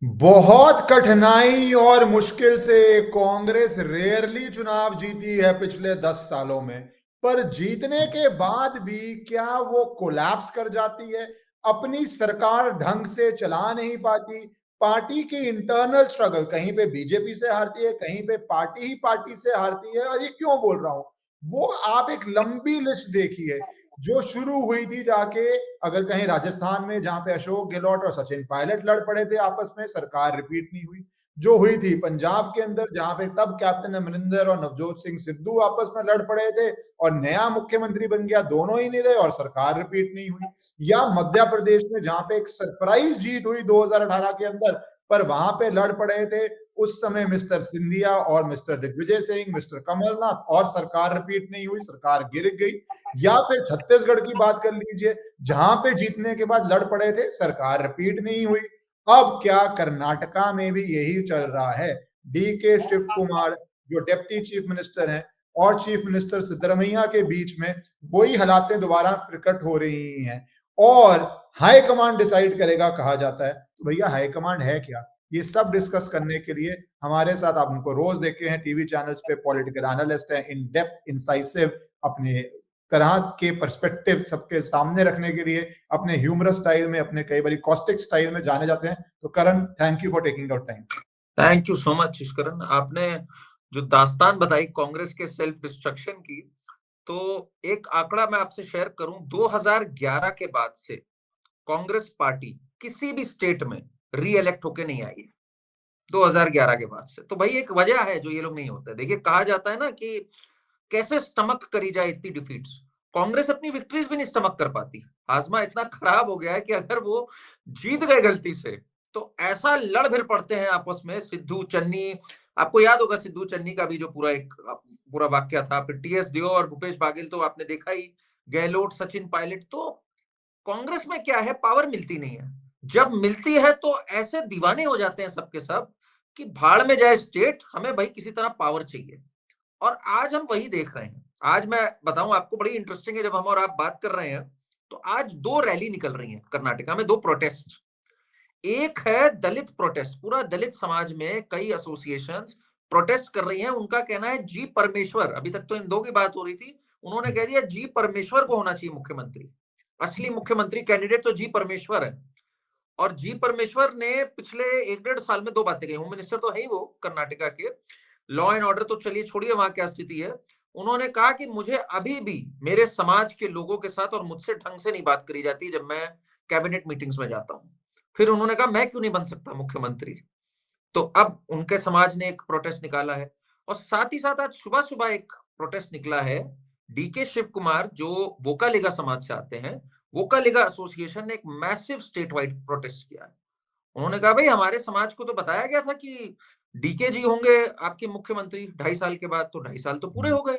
बहुत कठिनाई और मुश्किल से कांग्रेस रेयरली चुनाव जीती है पिछले 10 सालों में। पर जीतने के बाद भी क्या वो कोलैप्स कर जाती है? अपनी सरकार ढंग से चला नहीं पाती। पार्टी की इंटरनल स्ट्रगल, कहीं पे बीजेपी से हारती है, कहीं पे पार्टी ही पार्टी से हारती है। और ये क्यों बोल रहा हूं, वो आप एक लंबी लिस्ट देखिए जो शुरू हुई थी जाके, अगर कहीं राजस्थान में जहां पे अशोक गहलोत और सचिन पायलट लड़ पड़े थे आपस में, सरकार रिपीट नहीं हुई। जो हुई थी पंजाब के अंदर, जहां पे तब कैप्टन अमरिंदर और नवजोत सिंह सिद्धू आपस में लड़ पड़े थे और नया मुख्यमंत्री बन गया, दोनों ही नहीं रहे और सरकार रिपीट नहीं हुई। या मध्य प्रदेश में जहां पे एक सरप्राइज जीत हुई 2018 के अंदर, पर वहां पे लड़ पड़े थे उस समय मिस्टर सिंधिया और मिस्टर दिग्विजय सिंह, मिस्टर कमलनाथ, और सरकार रिपीट नहीं हुई, सरकार गिर गई। या फिर छत्तीसगढ़ की बात कर लीजिए, जहां पे जीतने के बाद लड़ पड़े थे, सरकार रिपीट नहीं हुई। अब क्या कर्नाटका में भी यही चल रहा है? डी के शिव कुमार जो डिप्टी चीफ मिनिस्टर हैं और चीफ मिनिस्टर सिद्धरमैया के बीच में वही हालातें दोबारा प्रकट हो रही हैं। और हाई कमांड डिसाइड करेगा कहा जाता है, तो भैया हाई कमांड है क्या? ये सब डिस्कस करने के लिए हमारे साथ, आप उनको रोज देखते हैं टीवी चैनल्स पे, पॉलिटिकल एनालिस्ट हैं, इन डेप्थ इंसाइसिव, अपने तरह के पर्सपेक्टिव सबके सामने रखने के लिए, अपने ह्यूमरस स्टाइल में, अपने कई बार कॉस्टिक स्टाइल में जाने जाते हैं। तो Karan, thank you for taking out time. Thank you so much Karan. आपने जो दास्तान बताई कांग्रेस के सेल्फ डिस्ट्रक्शन की, तो एक आंकड़ा मैं आपसे शेयर करूं। 2011 के बाद से कांग्रेस पार्टी किसी भी स्टेट में री इलेक्ट होके नहीं आई है 2011 के बाद से। तो भाई एक वजह है जो ये लोग नहीं होते। देखिए, कहा जाता है ना कि कैसे स्टमक करी जाए इतनी डिफीट्स। कांग्रेस अपनी विक्ट्रीज भी नहीं स्टमक कर पाती। हाजमा इतना खराब हो गया है कि अगर वो जीत गए गलती से, तो ऐसा लड़ भिड़ पड़ते हैं आपस में। सिद्धू चन्नी, आपको याद होगा सिद्धू चन्नी का भी जो पूरा वाक्य था। फिर टीएस दियो और भूपेश बाघेल तो आपने देखा ही, गहलोत सचिन पायलट। तो कांग्रेस में क्या है, पावर मिलती नहीं है। जब मिलती है तो ऐसे दीवाने हो जाते हैं सबके सब कि भाड़ में जाए स्टेट, हमें भाई किसी तरह पावर चाहिए। और आज हम वही देख रहे हैं। आज मैं बताऊं आपको, बड़ी इंटरेस्टिंग है, जब हम और आप बात कर रहे हैं तो आज दो रैली निकल रही हैं कर्नाटका में, दो प्रोटेस्ट। एक है दलित प्रोटेस्ट, पूरा दलित समाज में कई एसोसिएशंस प्रोटेस्ट कर रही हैं। उनका कहना है जी परमेश्वर, अभी तक तो इन दो की बात हो रही थी, उन्होंने कह दिया जी परमेश्वर को होना चाहिए मुख्यमंत्री। असली मुख्यमंत्री कैंडिडेट तो जी परमेश्वर है। और जी परमेश्वर ने पिछले 1 डेढ़ साल में दो बातें कही। होम मिनिस्टर तो है ही वो कर्नाटका के। लॉ एंड ऑर्डर तो चलिए छोड़िए वहां क्या स्थिति है। उन्होंने कहा कि मुझे अभी भी मेरे समाज के लोगों के साथ और मुझसे ढंग से नहीं बात करी जाती जब मैं कैबिनेट मीटिंग्स में जाता हूं। फिर उन्होंने कहा मैं क्यों नहीं बन सकता मुख्यमंत्री। तो अब उनके समाज ने एक प्रोटेस्ट निकाला है। और साथ ही साथ आज सुबह सुबह एक प्रोटेस्ट निकला है। डीके शिव कुमार जो वोकालिगा समाज से आते हैं, वोकालिगा एसोसिएशन ने एक मैसिव स्टेट वाइड प्रोटेस्ट किया है। उन्होंने कहा भाई हमारे समाज को तो बताया गया था कि डीके जी होंगे आपके मुख्यमंत्री 2.5 साल के बाद, तो 2.5 साल तो पूरे हो गए।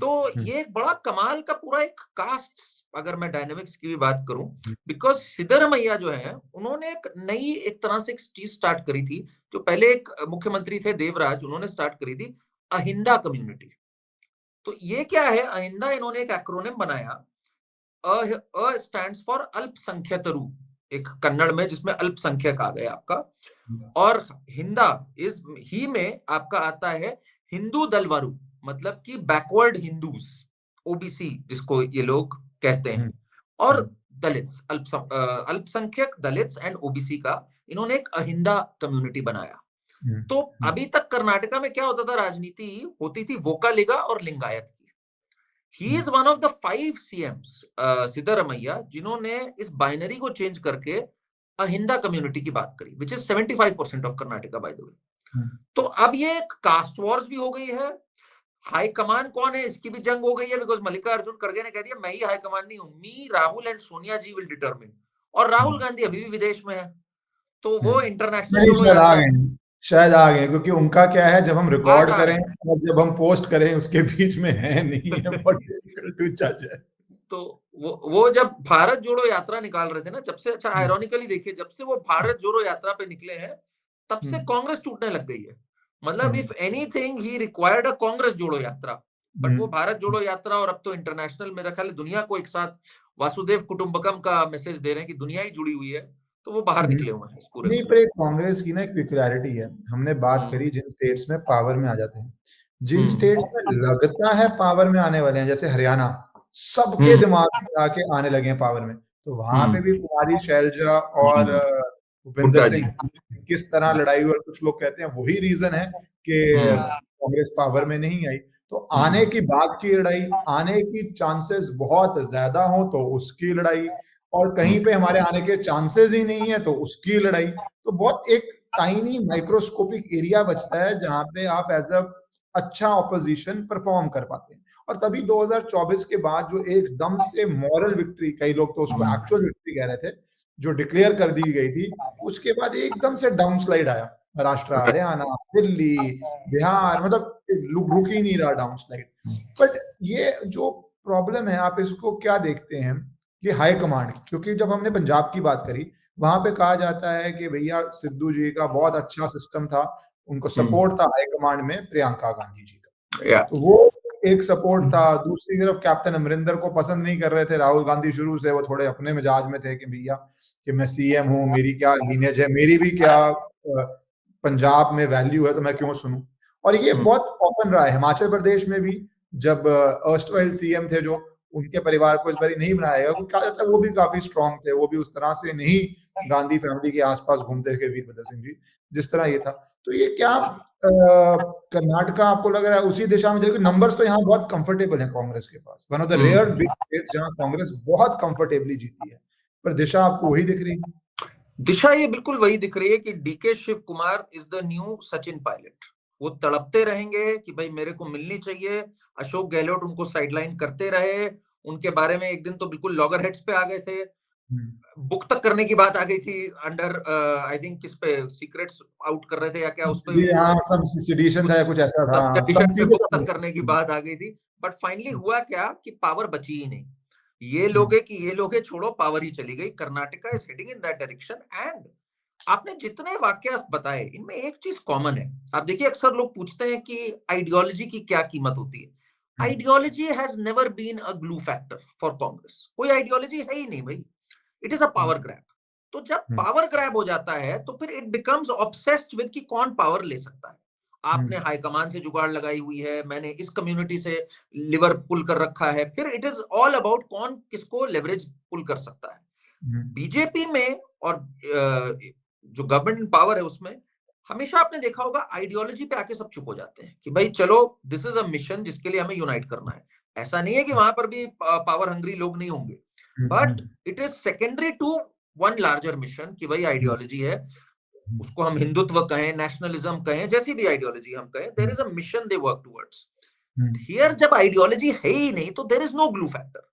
तो ये एक बड़ा कमाल का पूरा एक कास्ट, अगर मैं डायनेमिक्स की भी बात करूं, बिकॉज सिद्धरमैया जो है उन्होंने एक तरह से एक चीज स्टार्ट करी थी। जो पहले एक मुख्यमंत्री थे देवराज, उन्होंने स्टार्ट करी थी अहिंदा कम्युनिटी। तो ये क्या है अहिंदा, इन्होंने एक एक्रोनिम बनाया। अ स्टैंड्स फॉर अल्पसंख्यतरु, एक कन्नड़ में, जिसमें अल्पसंख्यक आ गए आपका। और हिंदा इस ही में आपका आता है हिंदू दलवारू, मतलब कि बैकवर्ड हिंदूज, ओबीसी जिसको ये लोग कहते हैं। और दलित्स, अल्पसंख्यक दलित्स एंड ओबीसी का इन्होंने एक अहिंदा कम्युनिटी बनाया। तो अभी तक कर्नाटका में क्या होता था, राजनीति होती थी वोकालिगा और लिंगायत की। He is one of the 5 CM's Siddaramaiah जिन्होंने इस बाइनरी को चेंज करके अहिंदा कम्युनिटी की बात करी, which is 75% of Karnataka bye the way. तो अब ये एक कास्ट वॉर्स भी हो गई है। हाई कमान कौन है इसकी भी जंग हो गई है, बिकॉज मल्लिकार्जुन खड़गे ने कह दिया मैं ही हाई कमान नहीं हूं, me Rahul and Sonia ji will determine. और राहुल गांधी अभी भी विदेश में है, तो वो इंटरनेशनल नहीं, जोड़ो शायद आ यात्रा गए, शायद आ गए, क्योंकि उनका क्या है, जब हम आज रिकॉर्ड आ रहे करें हैं। और जब हम पोस्ट करें उसके बीच में है नहीं है, बहुत डिफिकल्ट टू जज है। तो वो जब भारत जोड़ो यात्रा निकाल रहे थे ना, जब से, अच्छा आयरॉनिकली देखिए, जब से वो भारत जोड़ो यात्रा पे निकले हैं तब से कांग्रेस टूटने लग गई है। मतलब इफ एनीथिंग ही रिक्वायर्ड अ कांग्रेस जोड़ो यात्रा, बट वो भारत जोड़ो यात्रा और अब तो इंटरनेशनल, मेरा ख्याल है दुनिया को एक साथ वासुदेव कुटुंबकम का मैसेज दे रहे हैं कि दुनिया ही जुड़ी हुई है। तो वो बाहर निकले हुए हैं इस पूरे नहीं, में। पर एक कांग्रेस की ना एक पिक्युलैरिटी है, हमने बात करी जिन स्टेट्स में पावर में आ जाते हैं, जिन स्टेट्स में लगता है पावर में आने वाले हैं, जैसे हरियाणा, सबके दिमाग में आके आने लगे हैं पावर में, तो वहां पे भी कुमारी शैलजा और भूपिंदर हुड्डा जी। सिंह किस तरह लड़ाई हुई, और कुछ लोग कहते हैं वही रीजन है कि कांग्रेस पावर में नहीं आई। तो आने की बात की लड़ाई, आने की चांसेस बहुत ज्यादा हो तो उसकी लड़ाई, और कहीं पे हमारे आने के चांसेस ही नहीं है तो उसकी लड़ाई। तो बहुत एक टाइनी माइक्रोस्कोपिक एरिया बचता है जहां पे आप एज अ अच्छा ऑपोजिशन परफॉर्म कर पाते हैं। और तभी 2024 के बाद जो एकदम से मॉरल विक्ट्री, कई लोग तो उसको एक्चुअल विक्ट्री कह रहे थे, जो डिक्लेयर कर दी गई थी, उसके बाद एकदम से डाउन स्लाइड आया। महाराष्ट्र, हरियाणा, दिल्ली, बिहार, मतलब रुक ही नहीं रहा डाउन स्लाइड। बट ये जो प्रॉब्लम है, आप इसको क्या देखते हैं, ये हाई कमांड, क्योंकि जब हमने पंजाब की बात करी, वहां पे कहा जाता है कि भैया सिद्धू जी का बहुत अच्छा सिस्टम था, उनको सपोर्ट था हाई कमांड में प्रियंका गांधी जी का, तो वो एक सपोर्ट था। दूसरी तरफ कैप्टन अमरिंदर को पसंद नहीं कर रहे थे राहुल गांधी, शुरू से वो थोड़े अपने मिजाज में थे कि भैया कि मैं सीएम हूं, मेरी क्या लीनेज है, मेरी भी क्या पंजाब में वैल्यू है, तो मैं क्यों सुनूं। और ये बहुत ऑफन रहा है हिमाचल प्रदेश में भी, जब अर्स्टवाइल सीएम थे जो, उनके परिवार को इस बार नहीं बनाया गया, क्योंकि कहा जाता है वो भी काफी स्ट्रांग थे, वो भी उस तरह से नहीं गांधी फैमिली के आसपास घूमते थे वीरभद्र सिंह जी, जिस तरह ये था। तो ये क्या कर्नाटका आपको लग रहा है उसी दिशा में, देखिए नंबर्स तो यहाँ बहुत कंफर्टेबल है कांग्रेस के पास, one of the rare big states जहां कांग्रेस बहुत कंफर्टेबली जीती है, पर दिशा आपको वही दिख रही है? दिशा ये बिल्कुल वही दिख रही है कि DK Shiv Kumar is the new Sachin Pilot. वो तड़पते रहेंगे कि भाई मेरे को मिलनी चाहिए। अशोक गहलोत उनको साइडलाइन करते रहे, उनके बारे में एक दिन तो बिल्कुल लॉगर हेड्स पे आ गए थे, बुक तक करने की बात आ गई थी अंडर आई थिंक किस पे सीक्रेट्स आउट कर रहे थे या क्या, उस पे सेडिशन था या कुछ ऐसा था, सेडिशन पे बुक तक करने की बात आ गई थी। बट फाइनली हुआ क्या कि पावर बची ही नहीं। ये लोगे छोड़ो, पावर ही चली गई। Karnataka is heading in that direction. And आपने जितने वाक्य बताए इनमें एक चीज कॉमन है। आप देखिए अक्सर लोग पूछते हैं कि आइडियोलॉजी की क्या कीमत होती है। Ideology has never been a glue factor for Congress. कोई आइडियोलॉजी है ही नहीं भाई, it is a power grab. तो जब पावर ग्रैब हो जाता है तो फिर इट बिकम्स ऑब्सेस्ड विद कि कौन पावर ले सकता है। आपने हाईकमान से जुगाड़ लगाई हुई है, मैंने इस कम्युनिटी से लिवर पुल कर रखा है, फिर इट इज ऑल अबाउट कौन किसको लेवरेज पुल कर सकता है। बीजेपी में और जो गवर्नमेंट इन पावर है उसमें हमेशा आपने देखा होगा आइडियोलॉजी पे आके सब चुप हो जाते हैं कि भाई चलो दिस इज अ मिशन जिसके लिए हमें यूनाइट करना है। ऐसा नहीं है कि वहां पर भी पावर हंग्री लोग नहीं होंगे, but it is secondary to one larger mission कि भाई आइडियोलॉजी है, उसको हम हिंदुत्व कहें, नेशनलिज्म कहें, जैसी भी आइडियोलॉजी हम कहें, there is a mission they work towards. Here जब आइडियोलॉजी है ही नहीं तो there is no glue factor.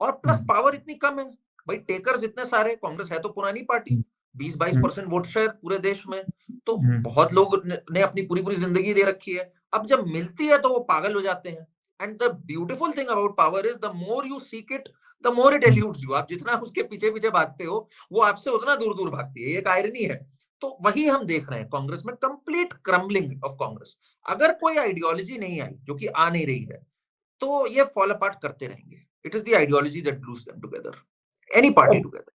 और प्लस पावर इतनी कम है भाई, टेकर्स इतने सारे, कांग्रेस है तो पुरानी पार्टी, 20-22% वोट शेयर पूरे देश में, तो बहुत लोग ने अपनी पूरी पूरी जिंदगी दे रखी है। अब जब मिलती है तो वो पागल हो जाते हैं। And the beautiful thing about power is the more you seek it the more it alludes you. आप जितना उसके पीछे पीछे भागते हो वो आपसे उतना दूर दूर भागती है। ये एक आयरनी है। तो वही हम देख रहे हैं कांग्रेस में, कंप्लीट क्रम्बलिंग ऑफ कांग्रेस। अगर कोई आइडियोलॉजी नहीं आई, जो कि आ नहीं रही है, तो ये फॉल अपार्ट करते रहेंगे। It is the ideology that glues them together, any party together.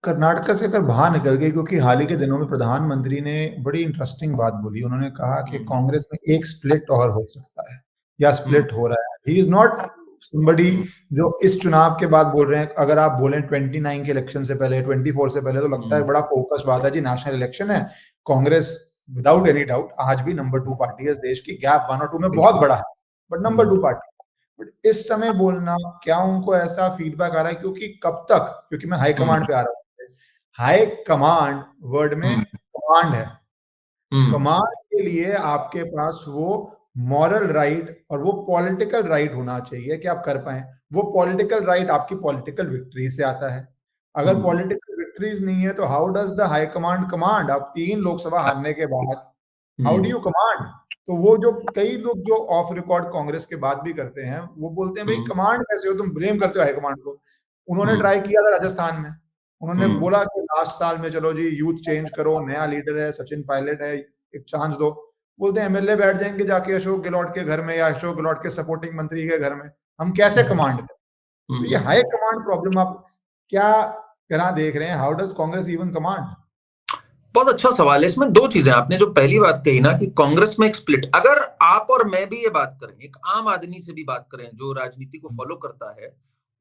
Karnataka से अगर बाहर निकल गए, क्योंकि हाल ही के दिनों में प्रधानमंत्री ने बड़ी इंटरेस्टिंग बात बोली, उन्होंने कहा कि कांग्रेस में एक स्प्लिट और हो सकता है या स्प्लिट हो रहा है। ही इज नॉट somebody जो इस चुनाव के बाद बोल रहे हैं। अगर आप बोलें 29 के इलेक्शन से पहले, 24 से पहले, तो लगता है बड़ा फोकस बात है जी, नेशनल इलेक्शन है, कांग्रेस विदाउट एनी डाउट आज भी नंबर 2 पार्टी है देश की, गैप 1 और 2 में बहुत बड़ा है, बट नंबर 2 पार्टी। बट इस समय बोलना, क्या उनको ऐसा फीडबैक आ रहा है, क्योंकि कब तक, क्योंकि मैं हाई कमांड पे आ रहा हूँ, हाई कमांड वर्ड में कमांड है, कमांड के लिए आपके पास वो मॉरल राइट और वो पॉलिटिकल राइट होना चाहिए कि आप कर पाए। वो पॉलिटिकल राइट आपकी पॉलिटिकल विक्ट्री से आता है। अगर पॉलिटिकल विक्ट्रीज नहीं है तो how does the high command command? आप 3 लोकसभा हारने के बाद हाउ डू यू कमांड? तो वो जो कई लोग जो ऑफ रिकॉर्ड कांग्रेस के बात भी करते हैं, वो बोलते हैं भाई कमांड कैसे हो, तुम ब्लेम करते हो हाई कमांड को। उन्होंने ट्राई किया था राजस्थान में, उन्होंने बोला कि लास्ट साल में चलो जी यूथ चेंज करो, नया लीडर है, सचिन पायलट है, एक चांस दो। बोलते हैं एमएलए बैठ जाएंगे जाके अशोक गहलोत के घर में या अशोक गहलोत के सपोर्टिंग मंत्री के घर में, हम कैसे कमांड करें? तो ये हाई कमांड प्रॉब्लम आप क्या तरह देख रहे हैं, how does Congress even command? बहुत अच्छा सवाल है। इसमें दो चीजें, आपने जो पहली बात कही ना कि कांग्रेस में एक स्प्लिट, अगर आप और मैं भी ये बात करें, एक आम आदमी से भी बात करें जो राजनीति को फॉलो करता है,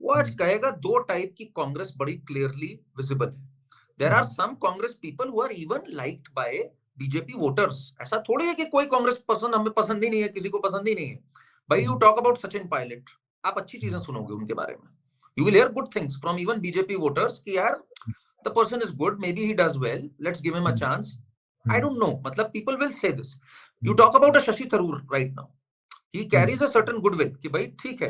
वो आज कहेगा दो टाइप की कांग्रेस बड़ी क्लियरली विजिबल है। There are some Congress people who are even liked by BJP voters. ऐसा थोड़ी है कि कोई कांग्रेस पसंद, हमें पसंद ही नहीं है, किसी को पसंद ही नहीं है। भाई you talk about Sachin Pilot, आप अच्छी चीजें सुनोगे उनके बारे में, you will hear good things from even BJP voters कि यार the person is good, maybe he does well, let's give him a chance. I don't know, matlab people will say this. You talk about a Shashi Tharoor right now, he carries a certain goodwill कि भाई ठीक है,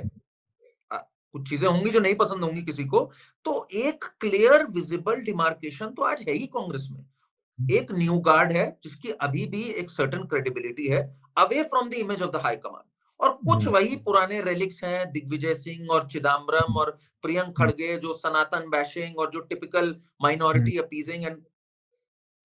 कुछ चीजें होंगी जो नहीं पसंद होंगी किसी को, तो एक क्लियर विजिबल डिमार्केशन तो आज है ही कांग्रेस में। एक न्यू गार्ड है जिसकी अभी भी एक सर्टेन क्रेडिबिलिटी है away from the image of the high command, और कुछ वही पुराने रेलिक्स हैं, दिग्विजय सिंह और चिदम्बरम और प्रियंक खड़गे, जो सनातन बैशिंग और जो टिपिकल माइनॉरिटी अपीजिंग एंड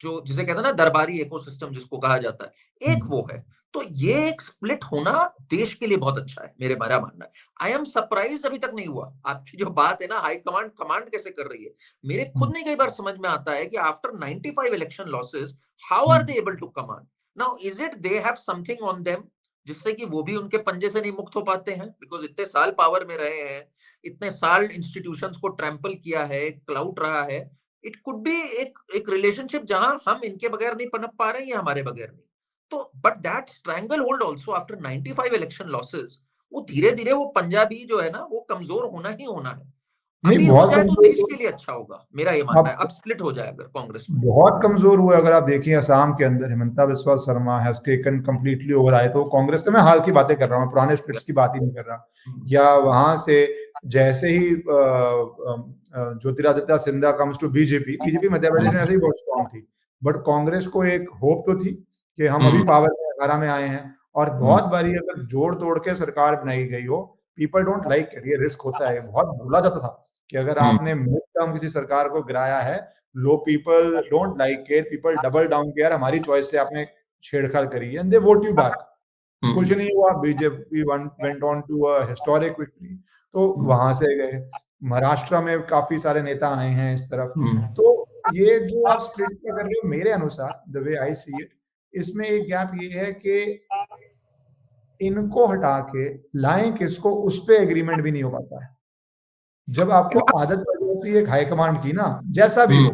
जो जिसे कहते हैं ना दरबारी इकोसिस्टम जिसको कहा जाता है, एक वो है। तो ये एक स्प्लिट होना देश के लिए बहुत अच्छा है, मेरा मानना है। आई एम सरप्राइज अभी तक नहीं हुआ। आपकी जो बात है ना हाई कमांड कमांड कैसे कर रही है, मेरे खुद नहीं कई बार समझ में आता है कि after 95 election losses how are they able to command now. Is it they have something on them जिससे कि वो भी उनके पंजे से नहीं मुक्त हो पाते हैं, बिकॉज इतने साल पावर में रहे हैं, इतने साल इंस्टीट्यूशंस को ट्रैम्पल किया है, क्लाउड रहा है। इट कुड बी एक रिलेशनशिप जहां हम इनके बगैर नहीं पनप पा रहे हैं या हमारे बगैर नहीं। तो but that strangle hold also after 95 election losses, वो धीरे धीरे वो पंजाबी जो है ना वो कमजोर होना ही होना है। नहीं, अभी हो बहुत जाए तो देश कमजोर के लिए अच्छा होगा, मेरा ये मानना है। अब अब स्प्लिट हो जाए अगर कांग्रेस में, बहुत कमजोर हुआ। अगर आप देखिए असम के अंदर Himanta Biswa Sharma has taken completely over आए, तो कांग्रेस से मैं हाल की बातें कर रहा हूँ, पुराने स्प्लिट्स की बात ही नहीं कर रहा। या वहां से जैसे ही Jyotiraditya Scindia comes to BJP, BJP Madhya Pradesh में ऐसे ही बहुत स्ट्रॉन्ग थी, बट कांग्रेस को एक होप तो थी कि हम अभी पावर में 18 में आए हैं, और बहुत बारी अगर जोड़ तोड़ के सरकार बनाई गई हो, पीपल डोंट लाइक इट। ये रिस्क होता है, बहुत भूला जाता था कि अगर आपने मिड टर्म किसी सरकार को गिराया है, लो people don't like it, people double down के यार हमारी चॉइस से आपने छेड़छाड़ करी है, and they vote you back. कुछ नहीं हुआ, BJP went on to a historic victory, तो वहां से गए। महाराष्ट्र में काफी सारे नेता आए हैं इस तरफ। तो ये जो आप स्प्लिट कर रहे हो, मेरे अनुसार the way I see it, इसमें एक गैप ये है कि इनको हटा के लाएं किसको, उस पे एग्रीमेंट भी नहीं हो पाता है। जब आपको आदत पड़ जाती है हाई कमांड की ना, जैसा भी हो,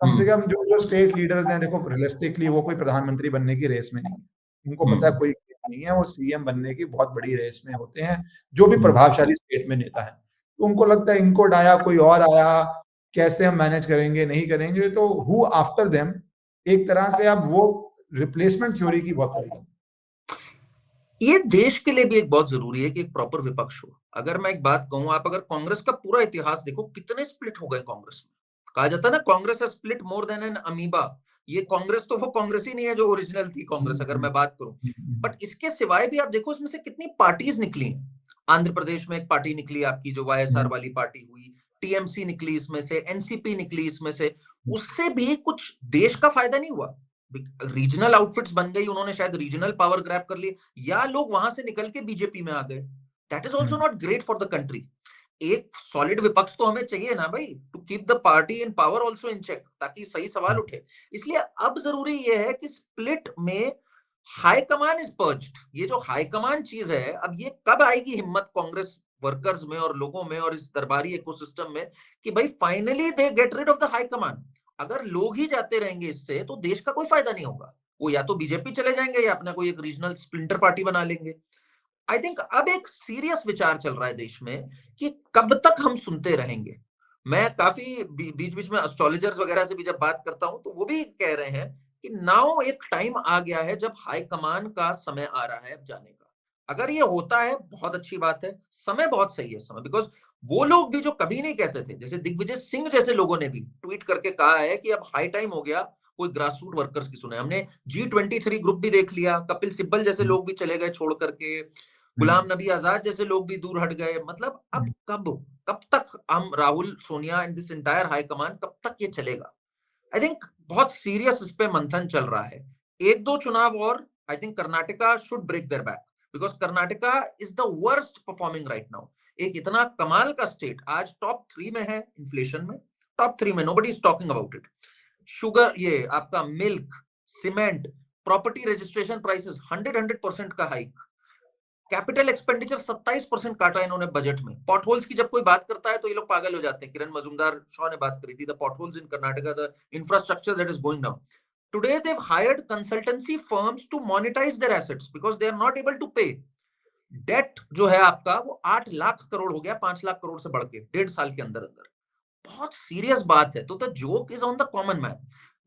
कम से कम जो जो स्टेट लीडर्स हैं, देखो रियलिस्टिकली वो कोई प्रधानमंत्री बनने की रेस में नहीं है, उनको पता है कोई नहीं है, वो सीएम बनने की बहुत बड़ी रेस में होते हैं, जो भी प्रभावशाली स्टेट में नेता है। तो उनको लगता है इनको हटाया, कोई और आया, कैसे हम मैनेज करेंगे, नहीं करेंगे, तो हु आफ्टर देम, एक तरह से अब वो रिप्लेसमेंट थ्योरी की बहुत प्रॉब्लम। ये देश के लिए भी एक बहुत जरूरी है कि एक प्रॉपर विपक्ष हो। अगर मैं एक बात कहूं, आप अगर कांग्रेस का पूरा इतिहास देखो, कितने स्प्लिट हो गए कांग्रेस में। कहा जाता है ना कांग्रेस है split more than an amoeba. ये कांग्रेस तो वो कांग्रेस ही नहीं है जो ओरिजिनल थी कांग्रेस, अगर मैं बात करूं। बट इसके सिवाय भी आप देखो इसमें से कितनी पार्टीज निकली हैं। आंध्र प्रदेश में एक पार्टी निकली आपकी जो वाईएसआर वाली पार्टी हुई, टीएमसी निकली इसमें से, एनसीपी निकली इसमें से। उससे भी कुछ देश का फायदा नहीं हुआ। रीजनल आउटफिट्स बन गई, उन्होंने शायद रीजनल पावर ग्रैब कर ली, या लोग वहां से निकल के बीजेपी में आ गए। That is also not great for the country. एक सॉलिड विपक्ष तो हमें चाहिए ना भाई, to keep the party in power also in check, ताकि सही सवाल उठे। इसलिए अब जरूरी यह है कि स्प्लिट में हाई कमान इज पर्ज्ड। ये जो हाई कमान चीज है, अब ये कब आएगी हिम्मत कांग्रेस वर्कर्स में और लोगों में और इस दरबारी इकोसिस्टम में कि भाई finally they get rid of the high command. अगर लोग ही जाते रहेंगे इससे, तो देश का कोई फायदा नहीं होगा। वो या तो बीजेपी चले जाएंगे या अपना कोई एक रीजनल स्प्लिंटर पार्टी बना लेंगे। आई थिंक अब एक सीरियस विचार चल रहा है देश में कि कब तक हम सुनते रहेंगे। मैं काफी बीच बीच में एस्ट्रोलॉजर्स वगैरह से भी जब बात करता हूं, तो वो भी कह रहे हैं कि नाउ एक टाइम आ गया है जब हाई कमान का समय आ रहा है अब जाने का। अगर ये होता है बहुत अच्छी बात है, समय बहुत सही है समय, बिकॉज वो लोग भी जो कभी नहीं कहते थे, जैसे दिग्विजय सिंह जैसे लोगों ने भी ट्वीट करके कहा है कि अब हाई टाइम हो गया कोई ग्रास रूट वर्कर्स की सुने। हमने G23 ग्रुप भी देख लिया, कपिल सिब्बल जैसे लोग भी चले गए छोड़ करके, गुलाम नबी आजाद जैसे लोग भी दूर हट गए। मतलब अब कब तक हम Rahul Sonia and this entire high command, कब तक ये चलेगा? आई थिंक बहुत सीरियस इस पे मंथन चल रहा है। एक दो चुनाव और, I think Karnataka should break their back, because Karnataka is the worst performing right now. एक इतना कमाल का स्टेट आज टॉप 3 में है इन्फ्लेशन में, टॉप 3 में, nobody is talking about it. Sugar, ये आपका milk, cement, property registration prices 100% का हाइक, कैपिटल एक्सपेंडिचर 27% काटा इन्होंने बजट में। पॉट होल्स की जब कोई बात करता है तो ये लोग पागल हो जाते हैं। किरण मजूमदार शॉ ने बात करी थी, the potholes in Karnataka, the infrastructure that is going down. Today they have hired consultancy firms to monetize their assets because they are not able to pay. Debt जो है आपका वो 8 लाख करोड़ हो गया, 5 लाख करोड़ से बढ़ के 1.5 साल के अंदर अंदर। बहुत सीरियस बात है। तो the joke is on the common man.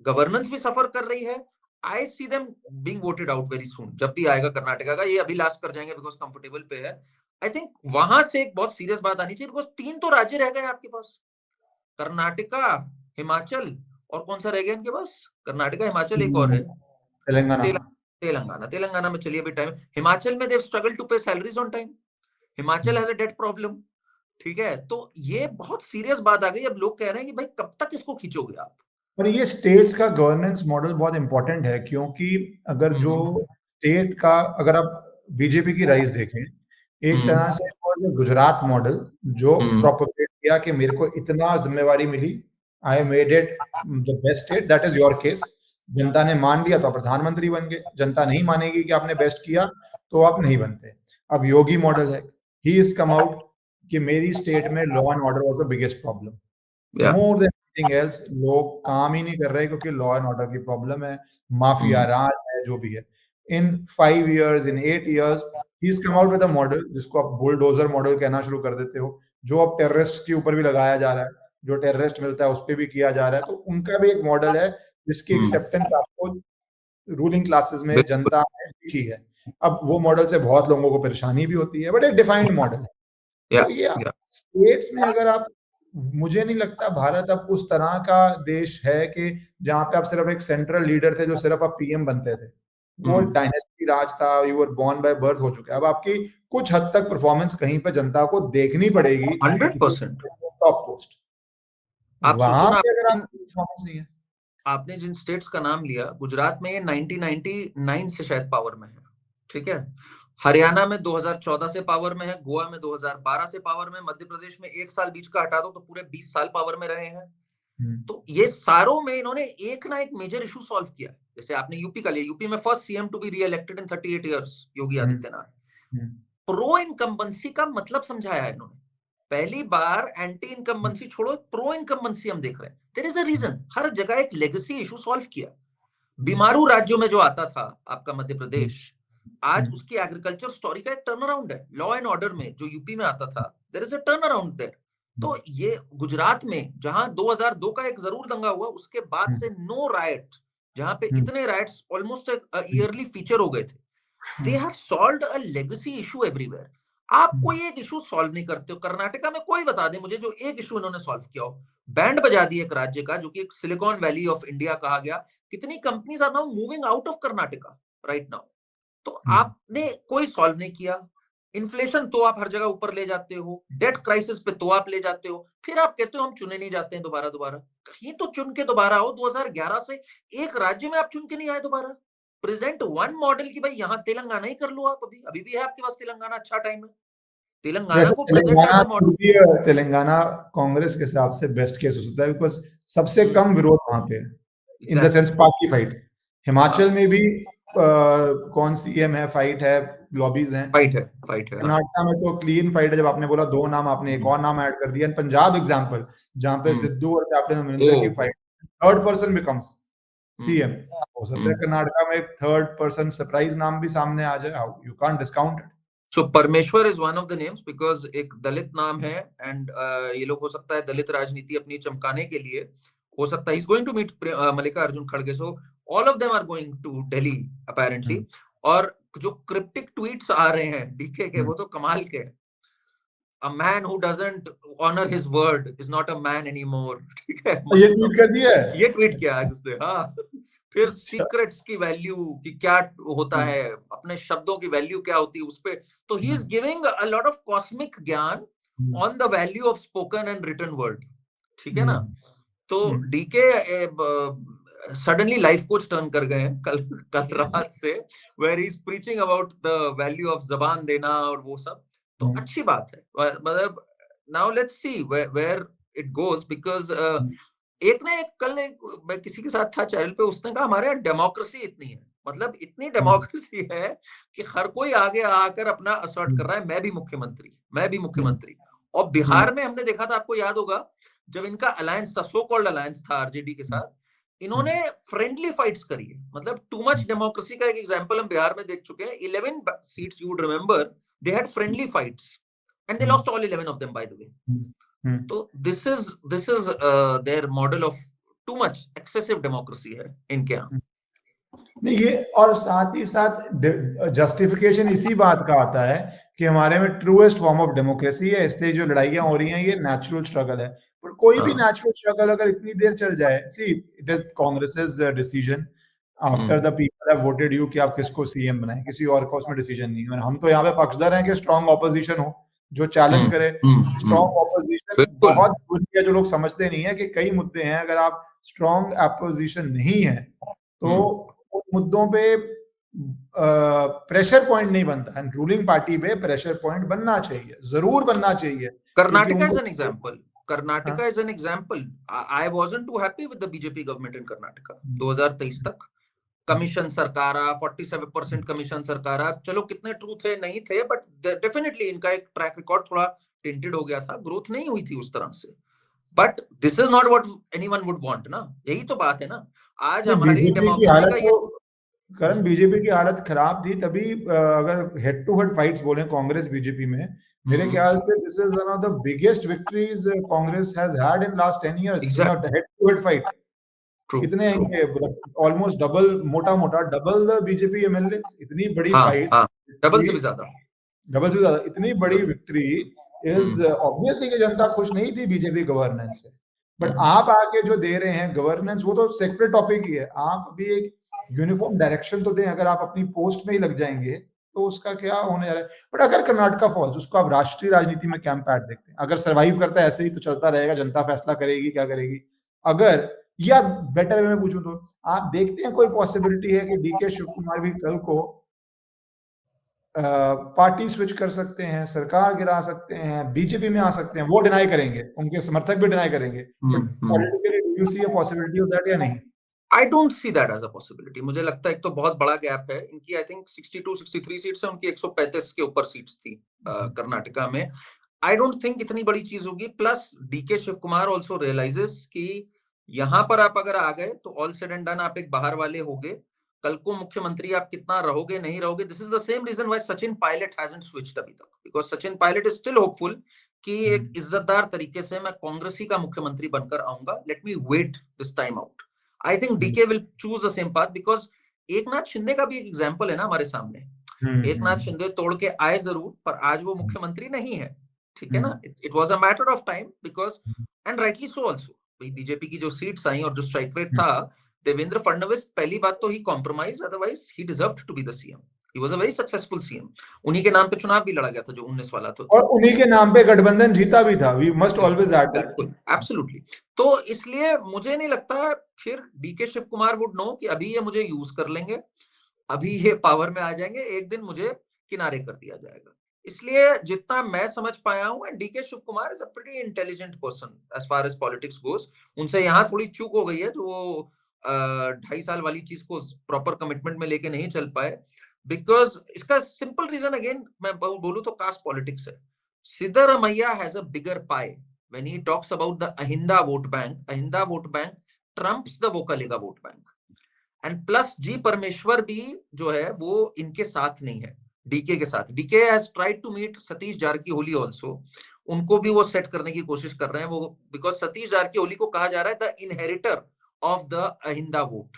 Governance भी सफर कर रही है। I see them being voted out very soon. जब भी आएगा कर्नाटका का, ये अभी लास्ट कर जाएंगे बिकॉज कंफर्टेबल पे है। आई थिंक वहां से एक बहुत सीरियस बात आनी चाहिए बिकॉज 3 तो राज्य रह गए आपके पास, कर्नाटका, हिमाचल, और कौन सा रह गया इनके पास? कर्नाटका, हिमाचल, एक और है तेलंगाना। तेलंगाना। तेलंगाना में चलिए अभी टाइम, हिमाचल में they struggle to pay salaries on time. Himachal has a debt problem. ठीक है, तो ये बहुत सीरियस बात आ गई। अब लोग कह रहे हैं कि भाई कब तक इसको खींचोगे आप? और ये स्टेट्स का गवर्नेंस मॉडल बहुत इंपॉर्टेंट है, क्योंकि अगर जो स्टेट का, अगर आप बीजेपी की राइज देखें, एक तरह से वो जो गुजरात मॉडल जो प्रोपोगेट किया कि मेरे को इतना जिम्मेवारी मिली, I made it the best state, that is your case. जनता ने मान लिया तो आप प्रधानमंत्री बन गए। जनता नहीं मानेगी कि आपने बेस्ट किया तो आप नहीं बनते। अब योगी मॉडल है, ही इज कम आउट कि मेरी स्टेट में law and order was the biggest problem. More than anything else, लोग काम ही नहीं कर रहे क्योंकि लॉ एंड ऑर्डर की प्रॉब्लम है, माफिया राज है, जो भी है। इन 5 years, in 8 years, he's come out with a model जिसको आप बुलडोजर मॉडल कहना शुरू कर देते हो, जो अब टेररिस्ट के ऊपर भी लगाया जा रहा है, जो टेररिस्ट मिलता है उस पर भी किया जा रहा है। तो उनका भी एक मॉडल है जिसकी एक्सेप्टेंस आपको रूलिंग क्लासेस में, जनता में दिखी है। अब वो मॉडल से बहुत लोगों को परेशानी भी होती है, बट एक डिफाइंड मॉडल है। तो ये स्टेट्स में अगर आप, मुझे नहीं लगता भारत अब उस तरह का देश है कि जहां पे आप सिर्फ एक सेंट्रल लीडर थे जो सिर्फ आप पीएम बनते थे। वो डायनेस्टी राज था, you were born by birth हो चुका है। अब आपकी कुछ हद तक परफॉर्मेंस कहीं पे जनता को देखनी पड़ेगी, 100% टॉप पोस्ट। आप वहां सोचो ना, पे अगर आपकी परफॉर्मेंस नहीं है। आपने जिन स्टेट्स का नाम लिया, गुजरात में ये 1999 से शायद पावर में है। ठीक है, हरियाणा में 2014 से पावर में है, गोवा में 2012 से पावर में, मध्य प्रदेश में 1 साल बीच का हटा दो तो पूरे 20 साल पावर में रहे हैं। तो ये सारों में इन्होंने एक ना एक मेजर इशू सॉल्व किया। जैसे आपने यूपी का लिया, यूपी में first CM to be re elected in 38 years, Yogi Adityanath. Pro incumbency का मतलब समझाया है इन्होंने। पहली बार एंटी इनकम्बेंसी छोड़ो, प्रो इनकम्बेंसी हम देख रहे हैं। There is a reason. हर जगह एक लेगेसी इशू सॉल्व किया। बीमारू राज्यों में जो आता था आपका मध्य प्रदेश, आज उसकी एग्रीकल्चर स्टोरी का एक टर्न अराउंड है। लॉ एंड ऑर्डर में जो यूपी में आता था, there is a turn around there. तो ये गुजरात में जहां 2002 का एक जरूर दंगा हुआ, उसके बाद से नो राइट, जहां पे इतने राइट्स ऑलमोस्ट ईयरली फीचर हो गए थे। They have solved a legacy issue everywhere. आप कोई एक इशू सॉल्व नहीं करते हो। कर्नाटका में कोई बता दे मुझे जो एक इशू इन्होंने सॉल्व किया हो। बैंड बजा दी एक राज्य का, जो कि एक सिलिकॉन वैली ऑफ इंडिया कहा गया। कितनी companies are now moving out of Karnataka right now. तो आपने कोई सॉल्व नहीं किया। इन्फ्लेशन तो आप हर जगह ऊपर ले जाते हो, डेट क्राइसिस पे तो आप ले जाते हो, फिर आप कहते हो हम चुने नहीं जाते हैं दोबारा। कहीं तो चुन के दोबारा आओ। 2011 से एक राज्य में आप चुन के नहीं आए दोबारा। प्रेजेंट वन मॉडल की भाई यहाँ तेलंगाना ही कर लो आप। अभी भी है आपके पास तेलंगाना, अच्छा टाइम है। तेलंगाना को तेलंगाना कांग्रेस के हिसाब से बेस्ट केस हो सकता है, बिकॉज सबसे कम विरोध वहां पे in the sense party fight. Himachal में भी कौन सीएम है, फाइट है, लॉबीज हैं, फाइट है। कर्नाटका में तो क्लीन फाइट है। जब आपने बोला 2 नाम, आपने एक और नाम ऐड कर दिया। पंजाब एग्जांपल, जहां पे सिद्धू और कैप्टन अमरिंदर की fight, third person becomes CM. हो सकता है कर्नाटका में एक थर्ड पर्सन सरप्राइज नाम भी सामने आ जाए। You can't discount it. So Parameshwar is one of the names because एक दलित नाम है एंड ये लोग हो सकता है दलित राजनीति अपनी चमकाने के लिए, हो सकता है is going to meet Mallikarjun खड़गे। So all of them are going to Delhi apparently. और जो क्रिप्टिक ट्वीट्स आ रहे हैं डीके के, वो तो कमाल के। A man who doesn't honor his word is not a man anymore। ठीक है, ये ट्वीट कर दिया है, ये ट्वीट किया आज उसने। हाँ, फिर सीक्रेट्स की वैल्यू कि क्या होता है, अपने शब्दों की वैल्यू क्या होती है उस पे। तो he is giving a lot of cosmic ज्ञान on the value of spoken and written word. ठीक है ना। तो DK suddenly life coach turn कर गए हैं कल रात से, where he is preaching about the value of जबान देना और वो सब। तो अच्छी बात है। मतलब now let's see where it goes, because मैं किसी के साथ था चैनल पे, उसने कहा हमारे यहाँ डेमोक्रेसी इतनी है, मतलब इतनी डेमोक्रेसी है कि हर कोई आगे आकर अपना असर्ट कर रहा है, मैं भी मुख्यमंत्री। और बिहार में हमने देखा था, आपको याद होगा, जब इनका अलायंस था, सो कॉल्ड अलायंस था आरजेडी के साथ, इन्होंने फ्रेंडली फाइट्स करी है। मतलब टू मच डेमोक्रेसी का एक एग्जांपल हम बिहार में देख चुके हैं। 11 seats, you would remember, they had friendly fights and they lost all 11 of them, by the way. तो this is their model of too much excessive democracy है इनके यहाँ। नहीं, ये और साथ ही साथ जस्टिफिकेशन इसी बात का आता है कि हमारे में ट्रूएस्ट फॉर्म ऑफ डेमोक्रेसी है, इसलिए जो लड़ाइयां हो रही हैं ये नेचुरल स्ट्रगल है। पर कोई भी नेचुरल स्ट्रगल अगर इतनी देर चल जाए, see it is Congress's decision after the people have voted you कि आप किसको सीएम बनाएं, किसी और का उसमें डिसीजन नहीं है। हम तो यहाँ पे पक्षधर हैं कि स्ट्रॉन्ग ऑपोजिशन हो जो चैलेंज करे। स्ट्रॉन्ग ऑपोजिशन बहुत बुरी है, जो लोग समझते नहीं है कि कई मुद्दे हैं, अगर आप स्ट्रॉन्ग ऑपोजिशन नहीं है तो उन मुद्दों पे प्रेशर पॉइंट नहीं बनता है। रूलिंग पार्टी पे प्रेशर पॉइंट बनना चाहिए, जरूर बनना चाहिए। Karnataka is an example, Karnataka is an example. I wasn't too happy with the BJP government in Karnataka 2023 तक। कमीशन सरकार, 47% कमीशन सरकार, चलो कितने ट्रू थे नहीं थे, बट डेफिनेटली इनका एक ट्रैक रिकॉर्ड थोड़ा टिंटेड हो गया था, ग्रोथ नहीं हुई थी उस तरह से। But this is not what anyone would want ना, यही तो बात है ना। आज हमारी डेमोक्रेसी का करण, बीजेपी की हालत खराब थी तभी, अगर हेड टू हेड फाइट्स बोले कांग्रेस बीजेपी में, मेरे ख्याल से this is one of the biggest victories Congress has had in last 10 years in a head to head fight. कितने आएंगे, ऑलमोस्ट डबल, मोटा डबल द बीजेपी एमएलए। इतनी बड़ी फाइट, डबल से भी ज्यादा इतनी बड़ी विक्ट्री इज ऑब्वियसली कि जनता खुश नहीं थी बीजेपी गवर्नेंस से। बट आप आके जो दे रहे हैं गवर्नेंस, वो तो सेपरेट टॉपिक ही है। आप भी एक यूनिफॉर्म डायरेक्शन तो दें। अगर आप अपनी पोस्ट में ही लग जाएंगे तो उसका क्या होने जा रहा है। बट अगर कर्नाटका फॉल्स, उसको आप राष्ट्रीय राजनीति में क्या इम्पैक्ट देखते हैं? अगर सर्वाइव करता है ऐसे ही तो चलता रहेगा, जनता फैसला करेगी क्या करेगी। अगर, या बेटर वे में पूछूं तो आप देखते हैं कोई पॉसिबिलिटी है कि डीके शिव कुमार भी कल को पार्टी स्विच कर सकते हैं, सरकार गिरा सकते हैं, बीजेपी में आ सकते हैं? वो डिनाई करेंगे, उनके समर्थक भी डिनाई करेंगे, but politically do you see a possibility of that या नहीं? I don't see that as a possibility. मुझे लगता है एक तो बहुत बड़ा गैप है इनकी, आई थिंक 62-63 सीट्स है उनकी, 135 के ऊपर सीट्स थी कर्नाटका में। आई डोंट थिंक इतनी बड़ी चीज होगी। Plus DK Shiv Kumar also realizes कि यहाँ पर आप अगर आ गए तो ऑल सेड एंड डन, आप एक बाहर वाले हो गए, कल को मुख्यमंत्री आप कितना रहोगे नहीं रहोगे। This is the same reason why Sachin Pilot hasn't switched अभी तक, because Sachin Pilot is still hopeful कि एक इज्जतदार तरीके से मैं कांग्रेस ही का मुख्यमंत्री बनकर आऊंगा, let me wait this time out. I think DK will choose the same path because Eknath Shinde का भी एक एग्जांपल है ना हमारे सामने। एकनाथ शिंदे तोड़ के आए जरूर, पर आज वो मुख्यमंत्री नहीं है, ठीक है ना। It was a matter of time because, and rightly so also, BJP की जो सीट्स आई और जो स्ट्राइक रेट था, देवेंद्र फडणवीस पहली बात तो he compromise, otherwise he deserved to be the CM. He was a very successful CM. उन्हीं के नाम पे चुनाव भी लड़ा गया था जो 19 वाला था, और उन्हीं के नाम पे गठबंधन जीता भी था। We must always add that. बिल्कुल, एब्सोल्युटली। तो इसलिए मुझे नहीं लगता फिर डीके शिव कुमार वुड नो कि अभी ये मुझे यूज कर लेंगे, अभी ये पावर में आ जाएंगे, एक दिन मुझे किनारे कर दिया जाएगा। इसलिए जितना मैं समझ पाया हूं, and DK Shiv Kumar is a pretty intelligent person as far as politics goes. उनसे यहाँ थोड़ी चूक हो गई है, जो 2.5 साल वाली चीज को प्रॉपर कमिटमेंट में लेके नहीं चल पाए। बिकॉज इसका सिंपल रीजन, अगेन मैं बोलूं तो कास्ट पॉलिटिक्स है। Siddaramaiah has a bigger pi when he talks about the Ahinda vote bank trumps the Vocaliga vote bank, and plus जी परमेश्वर भी जो है वो इनके साथ नहीं है, डीके के साथ। DK has tried to meet Satish Jarkiholi also, उनको भी वो सेट करने की कोशिश कर रहे हैं वो, बिकॉज सतीश जारकीहोली को कहा जा रहा है the inheritor of the Ahinda vote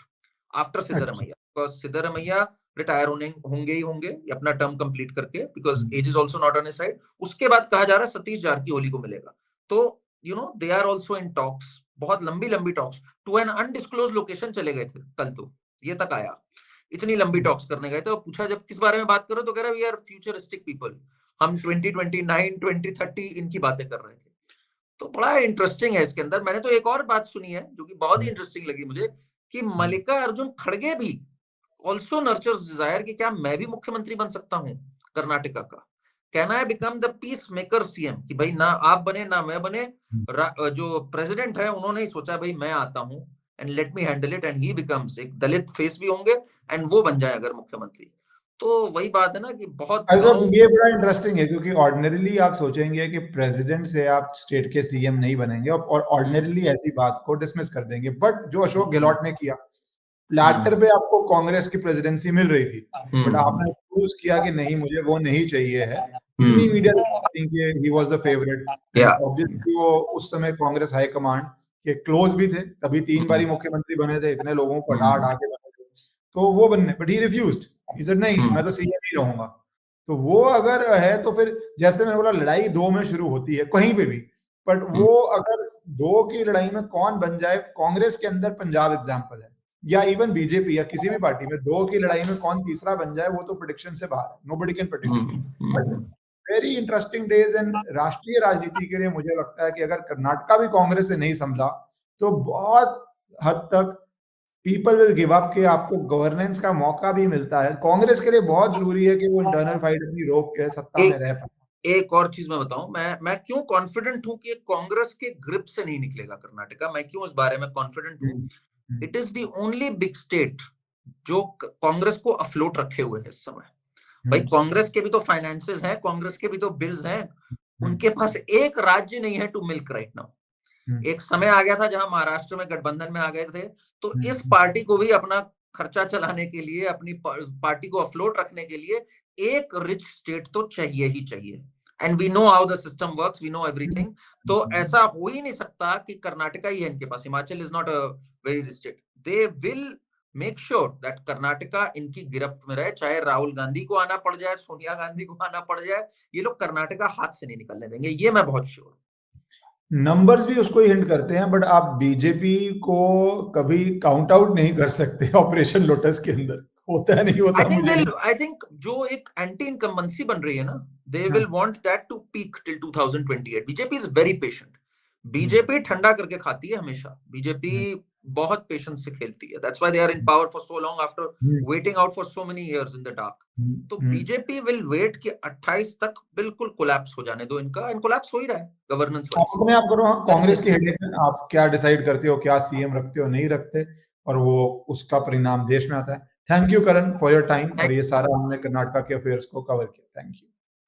after Siddaramaiah, because Siddaramaiah retire होंगे ही होंगे अपना टर्म कंप्लीट करके, because age is also not on his side. उसके बाद कहा जा रहा है सतीश जारकीहोली को मिलेगा। तो you know they are also in talks, बहुत लंबी talks, to an undisclosed location चले गए थे कल, तो ये तक आया, इतनी लंबी टॉक्स करने गए थे। और पूछा जब किस बारे में बात करो तो कह रहा वी आर फ्यूचरिस्टिक पीपल, हम 2029 2030 इनकी बातें कर रहे थे। तो बड़ा इंटरेस्टिंग है इसके अंदर। मैंने तो एक और बात सुनी है जो कि बहुत ही इंटरेस्टिंग लगी मुझे, कि मल्लिका अर्जुन खड़गे भी ऑल्सो नर्चर्स डिजायर कि क्या मैं भी मुख्यमंत्री बन सकता हूं कर्नाटका का। Can I become the peace maker CM, कि भाई ना आप बने ना मैं बने, जो प्रेसिडेंट है उन्होंने ही सोचा भाई मैं आता हूं and let me handle it, and he becomes, एक दलित फेस भी होंगे एंड वो बन जाए अगर मुख्यमंत्री। तो वही बात है ना कि बहुत अच्छा, गाँव ये बड़ा इंटरेस्टिंग है क्योंकि ऑर्डिनरली आप सोचेंगे कि प्रेसिडेंट से आप स्टेट के सीएम नहीं बनेंगे और ऑर्डिनरली ऐसी बात को डिसमिस कर देंगे, बट जो अशोक गहलोत ने किया, प्लैटर पे आपको कांग्रेस की प्रेसिडेंसी मिल रही थी, बट आपने चूज किया कि नहीं मुझे वो नहीं चाहिए है। इतनी media he was the favourite, and obviously वो उस समय कांग्रेस हाई कमांड के क्लोज भी थे, तभी 3 बारी मुख्यमंत्री बने थे, इतने लोगों को हटा हटा के बने थे, तो वो बनने, but he refused, he said नहीं मैं तो सीएम ही रहूंगा। तो वो अगर है तो फिर जैसे मैंने बोला लड़ाई 2 में शुरू होती है कहीं पे भी, बट वो अगर 2 की लड़ाई में कौन बन जाए, कांग्रेस के अंदर पंजाब एग्जांपल है, या इवन बीजेपी या किसी भी पार्टी में 2 की लड़ाई में कौन तीसरा बन जाए वो तो प्रेडिक्शन से बाहर है, nobody can predict. But very interesting days, and राष्ट्रीय राजनीति के लिए मुझे लगता है कि अगर कर्नाटका भी कांग्रेस से नहीं समझा तो बहुत हद तक पीपल विल गिव अप, कि आपको गवर्नेंस का मौका भी मिलता है। कांग्रेस के लिए बहुत जरूरी है कि वो इंटरनल फाइट अपनी रोक के सत्ता में रह पाए। एक और चीज मैं बताऊं, मैं क्यों कॉन्फिडेंट हूं कि कांग्रेस के ग्रिप से नहीं निकलेगा कर्नाटका, मैं क्यों इस बारे में कॉन्फिडेंट हूं। It is the only big state जो कांग्रेस को अफ्लोट रखे हुए है इस समय। भाई कांग्रेस के भी तो फाइनेंसेस हैं, कांग्रेस के भी तो बिल्स हैं, उनके पास एक राज्य नहीं है टू मिल्क राइट नाउ। एक समय आ गया था जहां महाराष्ट्र में गठबंधन में आ गए थे, तो इस पार्टी को भी अपना खर्चा चलाने के लिए, अपनी पार्टी को अफ्लोट रखने के लिए एक रिच स्टेट तो चाहिए ही चाहिए, and we know how the system works, we know everything. तो ऐसा हो ही नहीं सकता कि कर्नाटका ही है इनके पास, Himachal is not a very rich state. They will make sure that Karnataka इनकी गिरफ्त में रहे, चाहे राहुल गांधी को आना पड़ जाए, सोनिया गांधी को आना पड़ जाए, ये लोग कर्नाटका हाथ से नहीं निकलने देंगे, ये मैं बहुत श्योर हूं। नंबर्स भी उसको ही हिंट करते हैं, बट आप बीजेपी को कभी काउंट आउट नहीं कर सकते ऑपरेशन लोटस के अंदर, होता है नहीं होता मुझे नहीं। आई थिंक जो एक एंटी इनकम्बेंसी बन रही है ना, they will want that to peak till 2028। BJP is very patient, BJP ठंडा करके खाती है हमेशा, बीजेपी बहुत पेशेंस से खेलती है, that's why they are in power for so long after waiting out for so many years in the dark. तो बीजेपी विल वेट कि 28 तक बिल्कुल कोलैप्स हो जाने दो इनका, एंड कोलैप्स हो ही रहा है गवर्नेंस वाइज। अपने आप करो, कांग्रेस की हेडेक है, आप क्या डिसाइड करते हो, क्या सीएम रखते हो नहीं रखते, और वो उसका परिणाम देश में आता है। Thank you Karan for your time, और ये सारा हमने कर्नाटका के अफेयर्स को कवर किया, थैंक यू।